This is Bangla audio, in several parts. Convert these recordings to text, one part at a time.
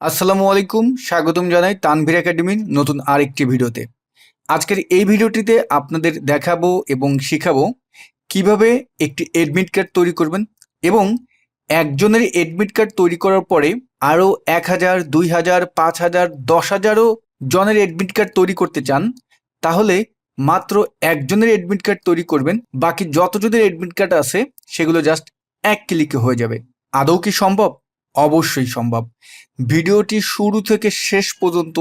আসসালামু আলাইকুম, স্বাগতম জানাই তানভীর একাডেমির নতুন আরেকটি ভিডিওতে। আজকের এই ভিডিওটিতে আপনাদের দেখাবো এবং শিখাবো কিভাবে একটি এডমিট কার্ড তৈরি করবেন এবং একজনের এডমিট কার্ড তৈরি করার পরে আরও 1000, 2000, 5000, 10,000ও জনের এডমিট কার্ড তৈরি করতে চান, তাহলে মাত্র একজনের এডমিট কার্ড তৈরি করবেন, বাকি যতজনের এডমিট কার্ড আছে সেগুলো জাস্ট এক ক্লিকে হয়ে যাবে। আদৌ কি সম্ভব? অবশ্যই সম্ভব। ভিডিওটি শুরু থেকে শেষ পর্যন্ত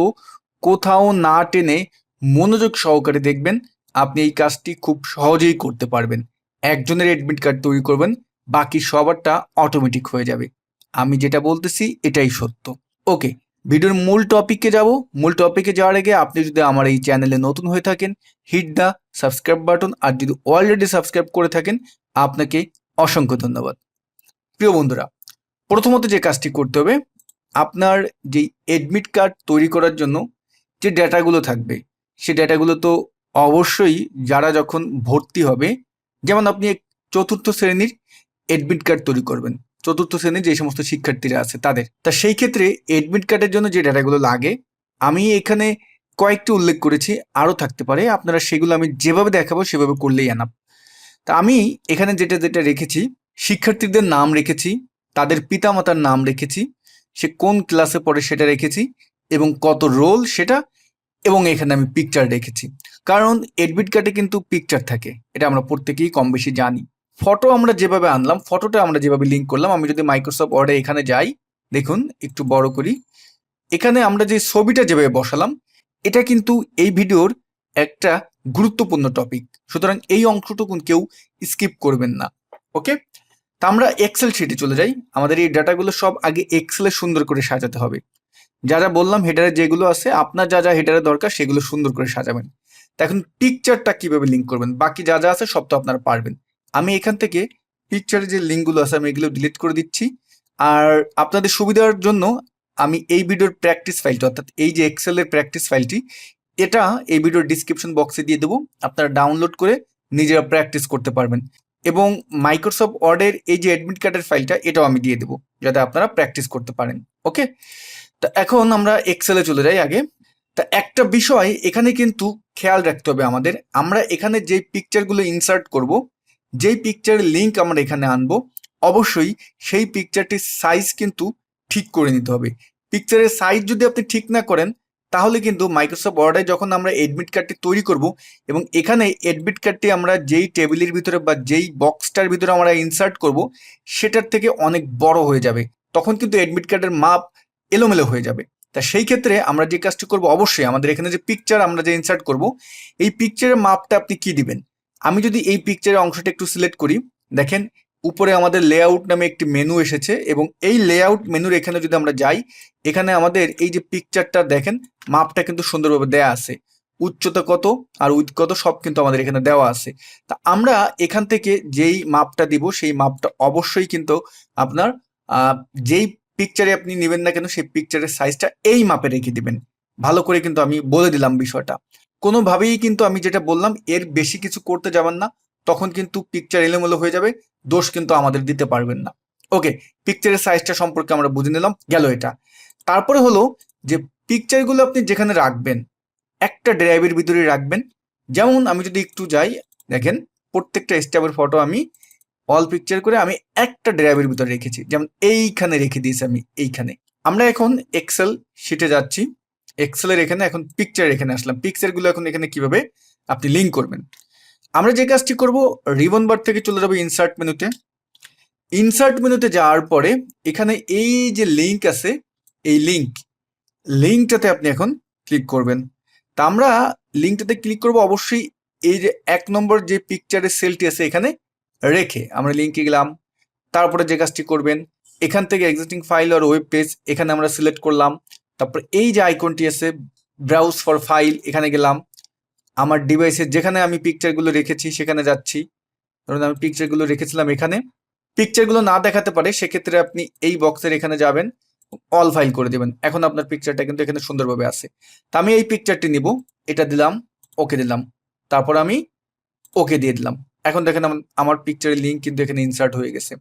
কোথাও না টেনে মনোযোগ সহকারে দেখবেন, আপনি এই কাজটি খুব সহজেই করতে পারবেন। একজনের অ্যাডমিট কার্ড তৈরি করবেন, বাকি সবারটা অটোমেটিক হয়ে যাবে। আমি যেটা বলতেছি এটাই সত্য। ওকে, ভিডিওর মূল টপিকে যাব। মূল টপিকে যাওয়ার আগে আপনি যদি আমার এই চ্যানেলে নতুন হয়ে থাকেন, হিট দ্য সাবস্ক্রাইব বাটন, আর যদি অলরেডি সাবস্ক্রাইব করে থাকেন আপনাকে অসংখ্য ধন্যবাদ। প্রিয় বন্ধুরা, প্রথমত যে কাজটি করতে হবে, আপনার যেই এডমিট কার্ড তৈরি করার জন্য যে ডেটাগুলো থাকবে, সে ডেটাগুলো তো অবশ্যই যারা যখন ভর্তি হবে, যেমন আপনি চতুর্থ শ্রেণীর এডমিট কার্ড তৈরি করবেন, চতুর্থ শ্রেণীর যে সমস্ত শিক্ষার্থীরা আছে তাদের, তা সেই ক্ষেত্রে এডমিট কার্ডের জন্য যে ডেটাগুলো লাগে আমি এখানে কয়েকটি উল্লেখ করেছি, আরও থাকতে পারে, আপনারা সেগুলো আমি যেভাবে দেখাবো সেভাবে করলেই আনাপ। তা আমি এখানে যেটা যেটা রেখেছি, শিক্ষার্থীদের নাম রেখেছি, তাদের পিতামাতার নাম রেখেছি, সে কোন ক্লাসে পড়ে সেটা রেখেছি, এবং কত রোল সেটা, এবং এখানে আমি পিকচার রেখেছি। কারণ এডমিট কার্ডে কিন্তু পিকচার থাকে, এটা আমরা প্রত্যেকেই কম বেশি জানি। ফটো আমরা যেভাবে আনলাম, ফটোটা আমরা যেভাবে লিঙ্ক করলাম, আমি যদি মাইক্রোসফট ওয়ার্ডে এখানে যাই, দেখুন একটু বড় করি, এখানে আমরা যে ছবিটা যেভাবে বসালাম, এটা কিন্তু এই ভিডিওর একটা গুরুত্বপূর্ণ টপিক, সুতরাং এই অংশটুকু কেউ স্কিপ করবেন না। ওকে, তা আমরা এক্সেল শিটে চলে যাই। আমাদের এই ডাটাগুলো সব আগে এক্সেলে সুন্দর করে সাজাতে হবে। যা যা বললাম হেডারে যেগুলো আছে, আপনার যা যা হেডারে দরকার সেগুলো সুন্দর করে সাজাবেন। তা এখন পিকচারটা কিভাবে লিঙ্ক করবেন, বাকি যা যা আছে সব তো আপনারা পারবেন। আমি এখান থেকে পিকচারের যে লিঙ্কগুলো আছে আমি এগুলো ডিলিট করে দিচ্ছি। আর আপনাদের সুবিধার জন্য আমি এই ভিডিওর প্র্যাকটিস ফাইলটা, অর্থাৎ এই যে এক্সেলের প্র্যাকটিস ফাইলটি, এটা এই ভিডিওর ডিসক্রিপশন বক্সে দিয়ে দেবো, আপনারা ডাউনলোড করে নিজেরা প্র্যাকটিস করতে পারবেন। এবং মাইক্রোসফট ওয়ার্ডের এই যে অ্যাডমিট কার্ডের ফাইলটা, এটাও আমি দিয়ে দেবো যাতে আপনারা প্র্যাকটিস করতে পারেন। ওকে, তা এখন আমরা এক্সেলে চলে যাই আগে। তা একটা বিষয় এখানে কিন্তু খেয়াল রাখতে হবে আমাদের, আমরা এখানে যেই পিকচারগুলো ইনসার্ট করব, যেই পিকচারের লিঙ্ক আমরা এখানে আনবো, অবশ্যই সেই পিকচারটির সাইজ কিন্তু ঠিক করে নিতে হবে। পিকচারের সাইজ যদি আপনি ঠিক না করেন, তাহলে কিন্তু মাইক্রোসফট ওয়ার্ডে যখন আমরা এডমিট কার্ডটি তৈরি করব, এবং এখানে এডমিট কার্ডটি আমরা যেই টেবিলের ভিতরে বা যেই বক্সটার ভিতরে আমরা ইনসার্ট করব, সেটার থেকে অনেক বড় হয়ে যাবে, তখন কিন্তু এডমিট কার্ডের মাপ এলোমেলো হয়ে যাবে। তা সেই ক্ষেত্রে আমরা যে কাজটি করব, অবশ্যই আমাদের এখানে যে পিকচার আমরা যে ইনসার্ট করব, এই পিকচারের মাপটা আপনি কি দিবেন। আমি যদি এই পিকচারের অংশটা একটু সিলেক্ট করি, দেখেন উপরে আমাদের লেআউট নামে একটি মেনু এসেছে, এবং এই লেআউট মেনুর এখানে যদি আমরা যাই, এখানে আমাদের এই যে পিকচারটা দেখেন, মাপটা কিন্তু সুন্দরভাবে দেয়া আছে, উচ্চতা কত আর উইথ কত সব কিন্তু আমাদের এখানে দেওয়া আছে। তা আমরা এখান থেকে যেই মাপটা দিব, সেই মাপটা অবশ্যই কিন্তু আপনার যেই পিকচারে আপনি নেবেন না কেন, সেই পিকচারের সাইজটা এই মাপে রেখে দিবেন। ভালো করে কিন্তু আমি বলে দিলাম বিষয়টা, কোনোভাবেই কিন্তু আমি যেটা বললাম এর বেশি কিছু করতে যাবেন না, তখন কিন্তু পিকচার এলোমেলো হয়ে যাবে, দোষ কিন্তু আমাদের দিতে পারবেন না। ওকে, পিকচারের সাইজটা সম্পর্কে আমরা বুঝে নিলাম, গেল এটা। তারপরে হলো যে পিকচারগুলো আপনি যেখানে রাখবেন, একটা ড্রাইভের ভিতরে রাখবেন। যেমন আমি যদি একটু যাই, দেখেন প্রত্যেকটা স্টেপের ফটো আমি অল পিকচার করে আমি একটা ড্রাইভের ভিতরে রেখেছি, যেমন এইখানে রেখে দিয়েছি আমি এইখানে। আমরা এখন এক্সেল শিটে যাচ্ছি, এক্সেলের এখানে এখন পিকচার এখানে আসলাম। পিকচারগুলো এখন এখানে কিভাবে আপনি লিঙ্ক করবেন, আমরা যে কাজটি করব, রিবন বার থেকে চলে যাবো ইনসার্ট মেনুতে। ইনসার্ট মেনুতে যাওয়ার পরে এখানে এই যে লিঙ্ক আছে, এই লিঙ্কটাতে আপনি এখন ক্লিক করবেন। তা আমরা লিঙ্কটাতে ক্লিক করব, অবশ্যই এই যে 1 নম্বর যে পিকচারের সেলটি আছে এখানে রেখে আমরা লিঙ্কে গেলাম। তারপরে যে কাজটি করবেন, এখান থেকে এক্সিস্টিং ফাইল আর ওয়েব পেজ এখানে আমরা সিলেক্ট করলাম। তারপর এই যে আইকনটি আছে ব্রাউজ ফর ফাইল, এখানে গেলাম। আমার ডিভাইসে যেখানে আমি পিকচারগুলো রেখেছি সেখানে যাচ্ছি, ধরুন আমি পিকচারগুলো রেখেছিলাম এখানে। পিকচারগুলো না দেখাতে পারে, সেক্ষেত্রে আপনি এই বক্সের এখানে যাবেন, অল ফাইল করে দেবেন। এখন আপনার পিকচারটা কিন্তু এখানে সুন্দরভাবে আছে। তা আমি এই পিকচারটি নিব, এটা দিলাম, ওকে দিলাম, তারপর আমি ওকে দিয়ে দিলাম। এখন দেখেন আমার পিকচারের লিঙ্ক কিন্তু এখানে ইনসার্ট হয়ে গেছে।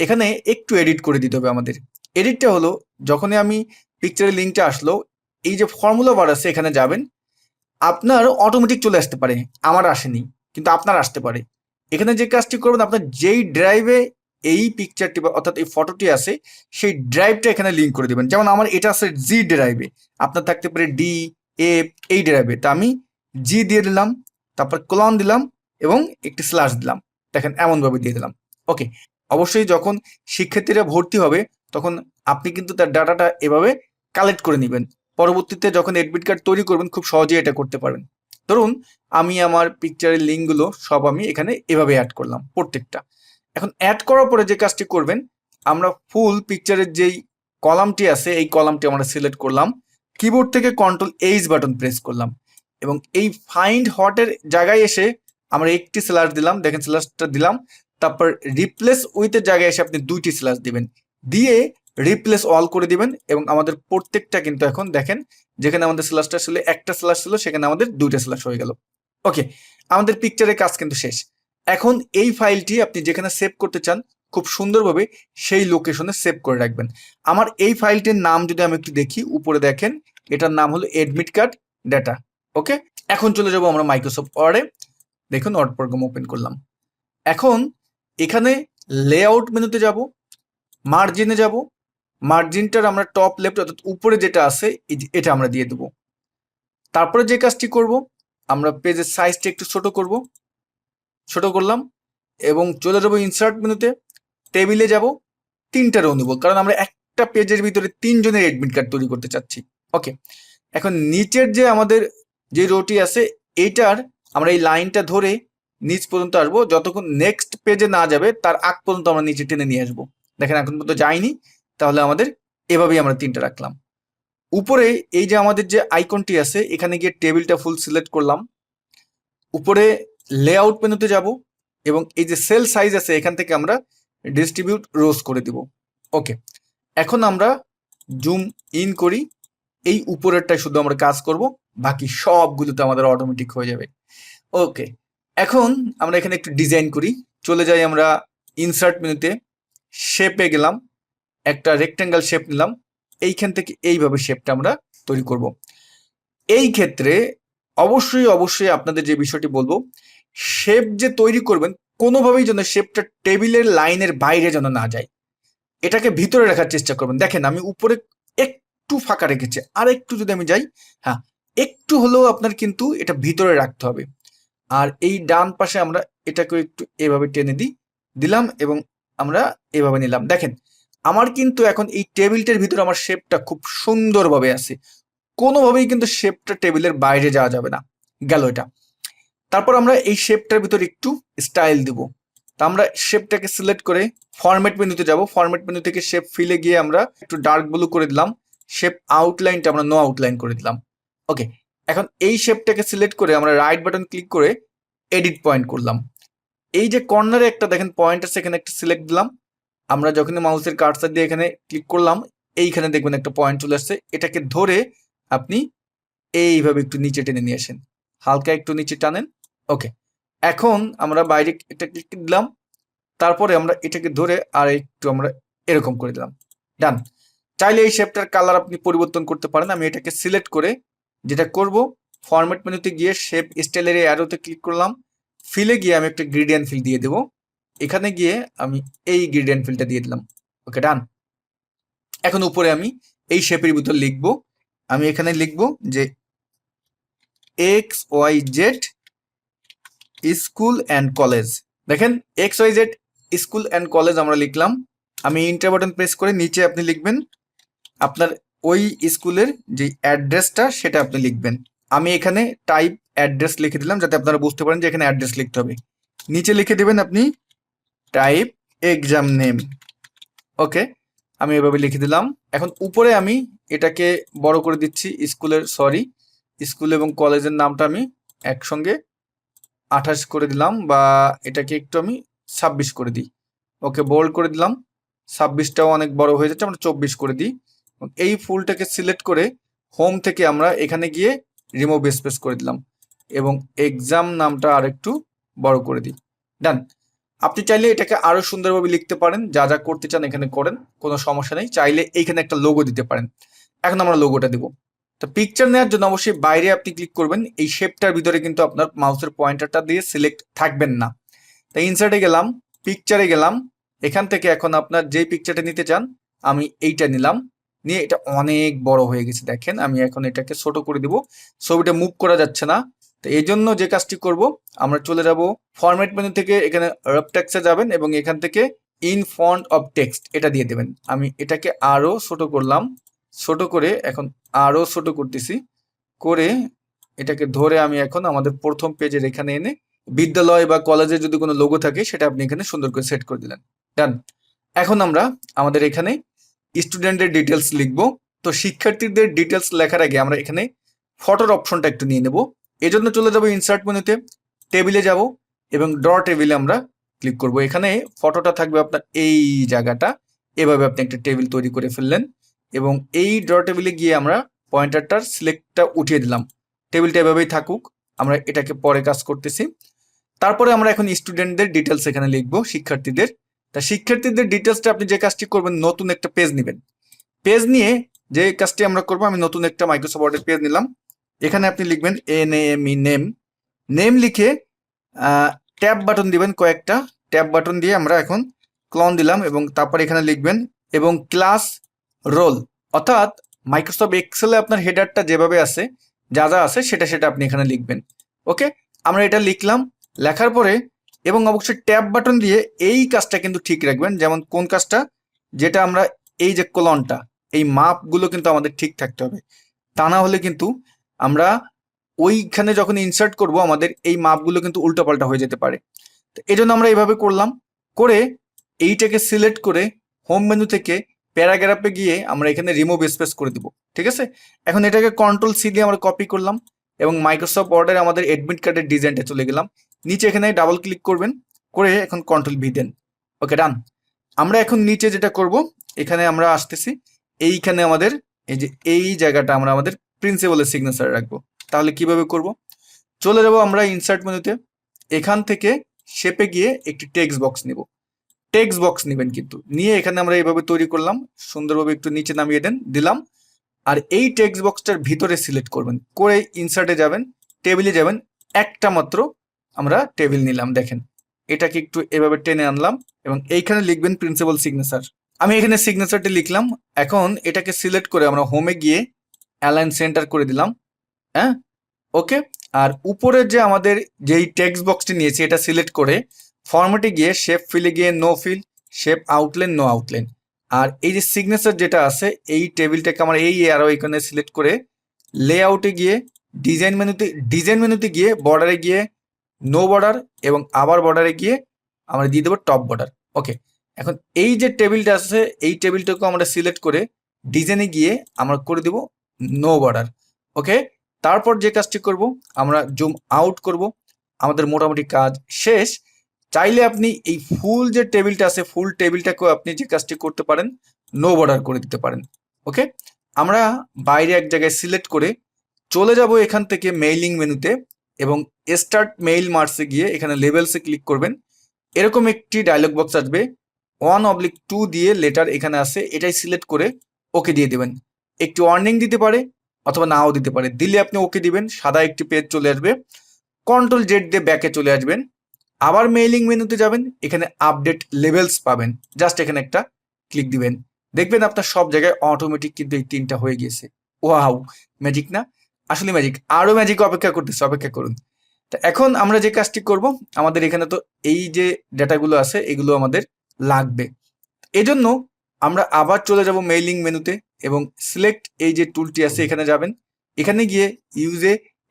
এখানে একটু এডিট করে দিতে হবে আমাদের, এডিটটা হলো যখনই আমি পিকচারের লিঙ্কটা আসলো, এই যে ফর্মুলা বার আছে এখানে যাবেন, আপনার অটোমেটিক চলে আসতে পারে, আমার আসেনি কিন্তু আপনার আসতে পারে। এখানে যে কাজটি করবেন, আপনার যেই ড্রাইভে এই পিকচারটি অর্থাৎ এই ফটোটি আছে সেই ড্রাইভটা এখানে লিঙ্ক করে দেবেন। যেমন আমার এটা আছে জি ড্রাইভে, আপনার থাকতে পারে ডি, এফ, এই ড্রাইভে। তা আমি জি দিয়ে দিলাম, তারপর কলন দিলাম এবং একটি স্ল্যাশ দিলাম, দেখেন এমনভাবে দিয়ে দিলাম। ওকে, অবশ্যই যখন শিক্ষার্থীরা ভর্তি হবে তখন আপনি কিন্তু তার ডাটাটা এভাবে কালেক্ট করে নেবেন। পরবর্তীতে যখন অ্যাডমিট কার্ড তৈরি করবেন খুব সহজেই এটা করতে পারবেন। ধরুন আমি আমার পিকচারের লিঙ্কগুলো সব আমি এখানে এভাবে অ্যাড করলাম প্রত্যেকটা। এখন অ্যাড করার পরে যে কাজটি করবেন, আমরা ফুল পিকচারের যেই কলামটি আছে এই কলামটি আমরা সিলেক্ট করলাম, কিবোর্ড থেকে কন্ট্রোল এইচ বাটন প্রেস করলাম এবং এই ফাইন্ড হটের জায়গায় এসে আমরা একটি স্ল্যাশ দিলাম, দেখেন স্ল্যাশটা দিলাম। তারপর রিপ্লেস উইথের জায়গায় এসে আপনি দুইটি স্ল্যাশ দিবেন, দিয়ে রিপ্লেস অল করে দিবেন এবং আমাদের প্রত্যেকটা কিন্তু এখন দেখেন যেখানে আমাদের স্ল্যাশটা ছিল একটা স্ল্যাশ ছিল সেখানে আমাদের দুইটা স্ল্যাশ হয়ে গেল। ওকে, আমাদের পিকচারের কাজ কিন্তু শেষ। এখন এই ফাইলটি আপনি যেখানে সেভ করতে চান খুব সুন্দরভাবে সেই লোকেশনে সেভ করে রাখবেন। আমার এই ফাইলটির নাম যদি আমি একটু দেখি, উপরে দেখেন এটার নাম হলো এডমিট কার্ড ডাটা। ওকে, এখন চলে যাব আমরা মাইক্রোসফট ওয়ার্ডে। দেখুন ওয়ার্ড প্রোগ্রাম ওপেন করলাম। এখন এখানে লেআউট মেনুতে যাব, মার্জিনে যাব, মার্জিনটার আমরা টপ লেফট অর্থাৎ উপরে যেটা আছে এটা আমরা দিয়ে দেবো। তারপরে যে কাজটি করব, আমরা পেজের সাইজটা একটু ছোট করব, ছোট করলাম এবং চলে যাব ইনসার্ট মেনুতে, টেবিলে যাব, তিনটা রো নিব কারণ আমরা একটা পেজের ভিতরে তিনজনের এডমিট কার্ড তৈরি করতে চাচ্ছি। ওকে, এখন নিচের যে আমাদের যে রোটি আছে এইটার আমরা এই লাইনটা ধরে নিচ পর্যন্ত আসবো, যতক্ষণ নেক্সট পেজে না যাবে তার আগ পর্যন্ত আমরা নিচে টেনে নিয়ে আসবো। দেখেন এখন পর্যন্ত যায়নি, তাহলে আমাদের এভাবেই আমরা তিনটা রাখলাম। উপরে এই যে আমাদের যে আইকনটি আছে এখানে গিয়ে টেবিলটা ফুল সিলেক্ট করলাম, উপরে লেআউট মেনুতে যাব এবং এই যে সেল সাইজ আছে এখান থেকে আমরা ডিস্ট্রিবিউট রোজ করে দিব। ওকে, এখন আমরা জুম ইন করি, এই উপরেরটাই শুধু আমরা কাজ করব, বাকি সবগুলোতে আমাদের অটোমেটিক হয়ে যাবে। ওকে, এখন আমরা এখানে একটু ডিজাইন করি, চলে যাই আমরা ইনসার্ট মেনুতে, শেপে গেলাম, একটা রেক্ট্যাঙ্গেল শেপ নিলাম, এইখান থেকে এইভাবে শেপটা আমরা তৈরি করব। এই ক্ষেত্রে অবশ্যই অবশ্যই আপনাদের যে বিষয়টি বলবো, শেপ যে তৈরি করবেন কোনোভাবেই যেন শেপটা টেবিলের লাইনের বাইরে যেন না যায়, এটাকে ভিতরে রাখার চেষ্টা করবেন। দেখেন আমি উপরে একটু ফাঁকা রেখেছি, আর একটু যদি আমি যাই, হ্যাঁ একটু হলেও আপনার কিন্তু এটা ভিতরে রাখতে হবে। আর এই ডান পাশে আমরা এটাকে একটু এভাবে টেনে দিলাম এবং আমরা এভাবে নিলাম। দেখেন আমার কিন্তু এখন এই টেবিলটার ভিতরে আমার শেপটা খুব সুন্দরভাবে আছে, কোনোভাবেই কিন্তু শেপটা টেবিলের বাইরে যাওয়া যাবে না, গেল এটা। তারপর আমরা এই শেপটার ভিতরে একটু স্টাইল দিব, তা আমরা শেপটাকে সিলেক্ট করে ফরম্যাট মেনুতে যাব, ফরম্যাট মেনু থেকে শেপ ফিলে গিয়ে আমরা একটু ডার্ক ব্লু করে দিলাম, শেপ আউটলাইনটা আমরা নো আউটলাইন করে দিলাম। ওকে, এখন এই শেপটাকে সিলেক্ট করে আমরা রাইট বাটন ক্লিক করে এডিট পয়েন্ট করলাম। এই যে কর্নারে একটা দেখেন পয়েন্ট আছে, এখানে একটা সিলেক্ট দিলাম, আমরা যখন মাউসের কার্সার দিয়ে এখানে ক্লিক করলাম এইখানে দেখবেন একটা পয়েন্ট চলে আসছে, এটাকে ধরে আপনি এইভাবে একটু নিচে টেনে নিয়ে আসেন, হালকা একটু নিচে টানেন। ওকে, এখন আমরা বাইরে একটা ক্লিক দিলাম, তারপরে আমরা এটাকে ধরে আর একটু আমরা এরকম করে দিলাম, ডান। চাইলে এই শেপটার কালার আপনি পরিবর্তন করতে পারেন। আমি এটাকে সিলেক্ট করে যেটা করব, ফরম্যাট মেনুতে গিয়ে শেপ স্টাইলের অ্যারোতে ক্লিক করলাম, ফিলে গিয়ে আমি একটা গ্রেডিয়েন্ট ফিল দিয়ে দেবো, এখানে গিয়ে আমি এই গ্রেডিয়েন্ট ফিলটা দিয়ে দিলাম। ওকে, ডান। এখন উপরে আমি এই শেপের ভিতর লিখব, আমি এখানে লিখব যে XYZ স্কুল অ্যান্ড কলেজ। দেখেন XYZ স্কুল অ্যান্ড কলেজ আমরা লিখলাম। আমি ইন্টার বাটন প্রেস করে নিচে আপনি লিখবেন আপনার ওই স্কুলের যে অ্যাড্রেসটা সেটা আপনি লিখবেন। আমি এখানে টাইপ অ্যাড্রেস লিখে দিলাম যাতে আপনারা বুঝতে পারেন যে এখানে অ্যাড্রেস লিখতে হবে। নিচে লিখে দেবেন আপনি টাইপ এক্সাম নেম। ওকে, আমি এভাবে লিখে দিলাম। এখন উপরে আমি এটাকে বড় করে দিচ্ছি, স্কুল এবং কলেজের নামটা আমি একসঙ্গে 28 করে দিলাম, বা এটাকে একটু আমি 26 করে দিই। ওকে, বোল্ড করে দিলাম, 26টাও অনেক বড় হয়ে যাচ্ছে, আমরা 24 করে দিই। এই ফুলটাকে সিলেক্ট করে হোম থেকে আমরা এখানে গিয়ে রিমুভ স্পেস করে দিলাম এবং এক্সাম নামটা আর একটু বড় করে দিই, ডান। আপনি চাইলে এটাকে আরো সুন্দরভাবে লিখতে পারেন, যা যা করতে চান এখানে করেন, কোনো সমস্যা নেই। চাইলে এইখানে একটা লোগো দিতে পারেন। এখন আমরা লোগোটা দিব। তো পিকচার নেওয়ার জন্য অবশ্যই বাইরে আপনি ক্লিক করবেন। এই শেপটার ভিতরে কিন্তু আপনার মাউসের পয়েন্টারটা দিয়ে সিলেক্ট থাকবেন না। তাই ইনসার্টে গেলাম, পিকচারে গেলাম। এখান থেকে এখন আপনার যেই পিকচারটা নিতে চান, আমি এইটা নিলাম। নিয়ে এটা অনেক বড় হয়ে গেছে দেখেন। আমি এখন এটাকে ছোট করে দিব, ছবিটা মুভ করা যাচ্ছে না। তো এই জন্য যে কাজটি করব, আমরা চলে যাব ফরম্যাট মেনু থেকে, এখানে রব টেক্সটে যাবেন এবং এখান থেকে ইন ফন্ট অফ টেক্সট এটা দিয়ে দেবেন। আমি এটাকে আরো ছোট করলাম, ছোট করে এখন আরো ছোট করতেছি, করে এটাকে ধরে আমি এখন আমাদের প্রথম পেজের এখানে এনে বিদ্যালয় বা কলেজের যদি কোনো লোগো থাকে সেটা আপনি এখানে সুন্দর করে সেট করে দিলেন। ডান। এখন আমরা আমাদের এখানে স্টুডেন্টের ডিটেলস লিখবো। তো শিক্ষার্থীদের ডিটেলস লেখার আগে আমরা এখানে ফটোর অপশনটা একটু নিয়ে নেব। এজন্য চলে যাব ইনসার্ট মেনুতে, টেবিলে যাব এবং ড্র টেবিলে আমরা ক্লিক করব। এখানে ফটোটা থাকবে আপনার এই জায়গাটা। এভাবে আপনি একটা টেবিল তৈরি করে ফেললেন এবং এই ড্র টেবিলে গিয়ে আমরা পয়েন্টারটার সিলেক্টটা উঠিয়ে দিলাম। টেবিলটা এভাবেই থাকুক, আমরা এটাকে পরে কাজ করতেছি। তারপরে আমরা এখন স্টুডেন্টদের ডিটেলস এখানে লিখবো, শিক্ষার্থীদের। তা শিক্ষার্থীদের ডিটেলসটা আপনি যে কাজটি করবেন, নতুন একটা পেজ নেবেন। পেজ নিয়ে যে কাজটি আমরা করবো, আমি নতুন একটা মাইক্রোসফট ওয়ার্ডের পেজ নিলাম। এখানে আপনি লিখবেন NAME, নেম। নেম লিখে ট্যাব বাটন দিবেন, কয়েকটা ট্যাব বাটন দিয়ে আমরা এখন ক্লন দিলাম এবং তারপর এখানে লিখবেন এবং ক্লাস রোল, অর্থাৎ মাইক্রোসফট এক্সেলে আপনার হেডারটা যেভাবে আছে, যা যা আছে সেটা সেটা আপনি এখানে লিখবেন। ওকে, আমরা এটা লিখলাম। লেখার পরে এবং অবশ্যই ট্যাব বাটন দিয়ে এই কাজটা কিন্তু ঠিক রাখবেন। যেমন কোন কাজটা, যেটা আমরা এই যে কলনটা, এই মাপগুলো কিন্তু আমাদের ঠিক থাকতে হবে। তা না হলে কিন্তু আমরা ওইখানে যখন ইনসার্ট করব আমাদের এই মাপগুলো কিন্তু উল্টাপাল্টা হয়ে যেতে পারে। তো এই জন্য আমরা এইভাবে করলাম, করে এইটাকে সিলেক্ট করে হোম মেনু থেকে প্যারাগ্রাফে গিয়ে আমরা এখানে রিমুভ স্পেস করে দিব। ঠিক আছে, এখন এটাকে Ctrl+C দিয়ে আমরা কপি করলাম এবং মাইক্রোসফট ওয়ার্ডের আমাদের অ্যাডমিট কার্ডের ডিজাইনটা চলে গেলাম। নিচে এখানে ডাবল ক্লিক করবেন, করে এখন Ctrl+V দেন। ওকে, ডান। আমরা এখন নিচে যেটা করব, এখানে আমরা আসতেছি, এইখানে আমাদের এই যে এই জায়গাটা আমরা আমাদের প্রিন্সিপালের সিগনেচার রাখবো। তাহলে কিভাবে করব, চলে যাব আমরা ইনসার্ট মেনুতে, এখান থেকে শেপে গিয়ে একটি টেক্সট বক্স নিব। টেক্সট বক্স নেবেন কিন্তু, নিয়ে এখানে আমরা এইভাবে তৈরি করলাম, সুন্দরভাবে একটু নিচে নামিয়ে দিলাম। আর এই টেক্সট বক্সটার ভিতরে সিলেক্ট করবেন, করে ইনসার্টে যাবেন, টেবিলে যাবেন, একটা মাত্র আমরা টেবিল নিলাম। দেখেন, এটাকে একটু এভাবে টেনে আনলাম এবং এইখানে লিখবেন প্রিন্সিপাল সিগনেচার। আমি এখানে সিগনেচারটি লিখলাম। এখন এটাকে সিলেক্ট করে আমরা হোমে গিয়ে অ্যালাইন সেন্টার করে দিলাম। হ্যাঁ, ওকে। আর উপরে যে আমাদের যেই টেক্সট বক্সটি নিয়েছি এটা সিলেক্ট করে ফরম্যাটে গিয়ে শেপ ফিলে গিয়ে no fill, shape outline no outline. আর এই যে সিগনেচার যেটা আছে এই টেবিলটাকে আমরা এই আরো এখানে সিলেক্ট করে লেআউটে গিয়ে ডিজাইন মেনুতে গিয়ে বর্ডারে গিয়ে নো বর্ডার এবং আবার বর্ডারে গিয়ে আমরা দিয়ে দেবো টপ বর্ডার। ওকে, এখন এই যে টেবিলটা আছে এই টেবিলটাকে আমরা সিলেক্ট করে ডিজাইনে গিয়ে আমরা করে দেব নো বর্ডার। ওকে, তারপর যে কাজটি করব, আমরা জুম আউট করব। আমাদের মোটামুটি কাজ শেষ। চাইলে আপনি এই ফুল যে টেবিলটা আছে ফুল টেবিলটাকেও আপনি যে কাজটি করতে পারেন, নো বর্ডার করে দিতে পারেন। ওকে, আমরা বাইরে এক জায়গায় সিলেক্ট করে চলে যাব এখান থেকে মেইলিং মেনুতে এবং স্টার্ট মেইল মার্কসে গিয়ে এখানে লেভেলসে ক্লিক করবেন। এরকম একটি ডায়লগ বক্স আসবে, 1/2 দিয়ে লেটার এখানে আছে, এটাই সিলেক্ট করে ওকে দিয়ে দেবেন। একটি ওয়ার্নিং দিতে পারে অথবা নাও দিতে পারে, দিলে আপনি ওকে দিবেন, সাদা একটি পেজ চলে আসবে। Ctrl+Z দিয়ে ব্যাকে চলে আসবেন, আবার মেইলিং মেনুতে যাবেন, এখানে আপডেট লেভেলস পাবেন, জাস্ট এখানে একটা ক্লিক দিবেন, দেখবেন আপনার সব জায়গায় অটোমেটিক কিন্তু এই 3টা হয়ে গেছে। ওয়াও, ম্যাজিক না? আসলে ম্যাজিক। আরো ম্যাজিক অপেক্ষা করতেছে, অপেক্ষা করুন। তো এখন আমরা যে কাজটি করব, আমাদের এখানে তো এই যে ডেটাগুলো আছে এগুলো আমাদের লাগবে। এজন্য আমরা আবার চলে যাব মেইলিং মেনুতে এবং সিলেক্ট এই যে টুলটি আছে এখানে যাবেন, এখানে গিয়ে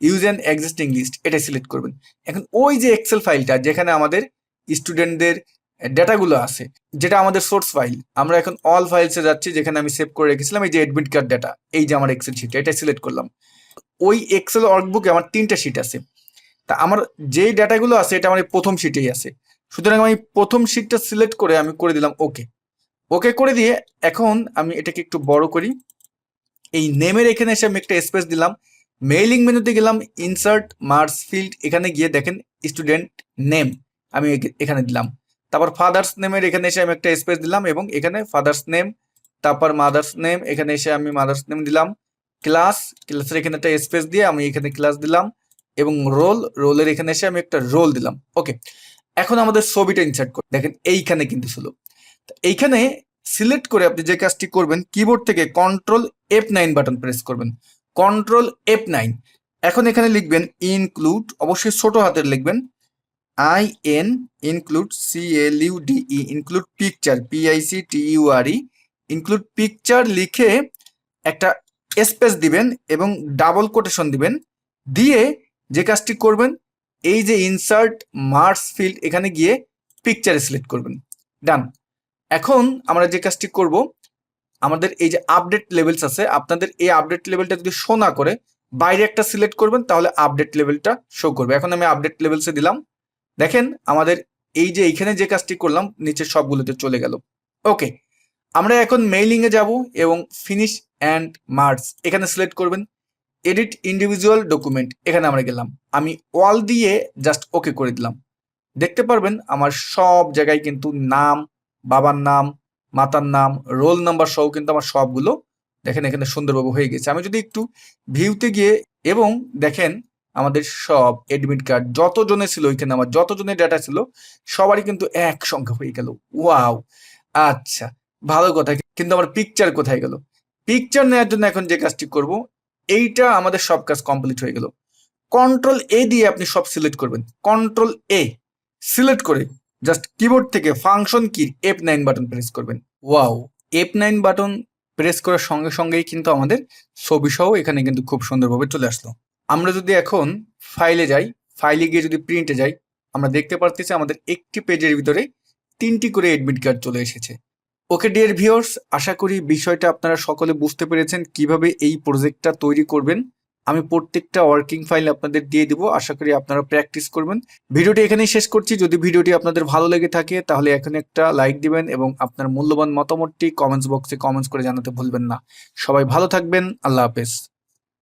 ইউজ অ্যান এক্সিস্টিং লিস্ট এটা সিলেক্ট করবেন। এখন ওই যে এক্সেল ফাইলটা যেখানে আমাদের স্টুডেন্টদের ডেটাগুলো আছে, যেটা আমাদের সোর্স ফাইল, আমরা এখন অল ফাইলসে যাচ্ছি, যেখানে আমি সেভ করে রেখেছিলাম এই যে অ্যাডমিট কার্ড ডেটা, এই যে আমার এক্সেল শিট, এটা সিলেক্ট করলাম। ওই এক্সেল ওয়ার্কবুকে আমার 3টা শিট আছে। তা আমার যেই ডেটাগুলো আছে এটা আমার প্রথম শিটেই আছে, সুতরাং আমি প্রথম শিটটা সিলেক্ট করে আমি করে দিলাম ওকে। ওকে করে দিয়ে এখন আমি এটাকে একটু বড় করি, এই নেমের এখানে এসে আমি একটা স্পেস দিলাম, মেইলিং মেনুতে গেলাম, ইনসার্ট মার্কস ফিল্ড, এখানে গিয়ে দেখেন স্টুডেন্ট নেম আমি এখানে দিলাম। তারপর ফাদার্স নেমের এখানে এসে আমি একটা স্পেস দিলাম এবং এখানে ফাদার্স নেম, তারপর মাদার্স নেম, এখানে এসে আমি মাদার্স নেম দিলাম। ক্লাসের এখানে একটা স্পেস দিয়ে আমি এখানে ক্লাস দিলাম এবং রোলের এখানে এসে আমি একটা রোল দিলাম। ওকে, এখন আমাদের ছবিটা ইনসার্ট করি। দেখেন এইখানে কিন্তু ছিল, এইখানে সিলেক্ট করে আপনি যে কাজটি করবেন, কিবোর্ড থেকে Ctrl+F9 বাটন প্রেস করবেন, Ctrl+F9। এখন এখানে লিখবেন ইনক্লুড, অবশ্যই ছোট হাতের লিখবেন, IN include CLUDE, include picture PICTURE, include picture লিখে একটা স্পেস দিবেন এবং ডাবল কোটেশন দিবেন, দিয়ে যে কাজটি করবেন, এই যে ইনসার্ট মার্জ ফিল্ড এখানে গিয়ে পিকচার সিলেক্ট করবেন। ডান। এখন আমরা যে কাজটি করব, আমাদের এই যে আপডেট লেভেলস আছে, আপনাদের এই আপডেট লেভেলটা যদি শো না করে বাইরে একটা সিলেক্ট করবেন তাহলে আপডেট লেভেলটা শো করবে। এখন আমি আপডেট লেভেলসে দিলাম, দেখেন আমাদের এই যে এইখানে যে কাজটি করলাম নিচের সবগুলোতে চলে গেল। ওকে, আমরা এখন মেইলিংয়ে যাব এবং ফিনিশ অ্যান্ড মার্জ এখানে সিলেক্ট করবেন, এডিট ইন্ডিভিজুয়াল ডকুমেন্ট এখানে আমরা গেলাম, আমি অল দিয়ে জাস্ট ওকে করে দিলাম। দেখতে পারবেন আমার সব জায়গায় কিন্তু নাম, বাবার নাম, মাতার নাম, রোল নাম্বার সহ কিন্তু আমার সবগুলো দেখেন এখানে সুন্দরভাবে হয়ে গেছে। আমি যদি একটু ভিউতে গিয়ে এবং দেখেন আমাদের সব এডমিট কার্ড যতজনের ছিল, ওইখানে আমার যতজনের ডাটা ছিল সবারই কিন্তু এক সংখ্যা হয়ে গেল। ওয়াও, আচ্ছা ভালো কথা, কিন্তু আমার পিকচার কোথায় গেল? পিকচার নেওয়ার জন্য এখন যে কাজটি করব, এইটা আমাদের সব কাজ কমপ্লিট হয়ে গেল। Ctrl+A দিয়ে আপনি সব সিলেক্ট করবেন, Ctrl+A সিলেক্ট করে জাস্ট কিবোর্ড থেকে ফাংশন কি F9 বাটন প্রেস করবেন। ওয়াও, F9 বাটন প্রেস করার সঙ্গে সঙ্গেই কিন্তু আমাদের ছবি সহ এখানে কিন্তু খুব সুন্দরভাবে চলে আসলো। আমরা যদি এখন ফাইলে যাই, ফাইলে গিয়ে যদি প্রিন্টে যাই, আমরা দেখতে পারতেছি আমাদের একটি পেজের ভিতরে 3টি করে এডমিট কার্ড চলে এসেছে। ওকে ডিয়ার ভিউয়ার্স, আশা করি বিষয়টা আপনারা সকলে বুঝতে পেরেছেন কিভাবে এই প্রজেক্টটা তৈরি করবেন। আমি প্রত্যেকটা ওয়ার্কিং ফাইল আপনাদের দিয়ে দিব, আশা করি আপনারা প্র্যাকটিস করবেন। ভিডিওটি এখানেই শেষ করছি। যদি ভিডিওটি আপনাদের ভালো লেগে থাকে তাহলে এখন একটা লাইক দিবেন এবং আপনার মূল্যবান মতামতটি কমেন্টস বক্সে কমেন্টস করে জানাতে ভুলবেন না। সবাই ভালো থাকবেন, আল্লাহ হাফেজ।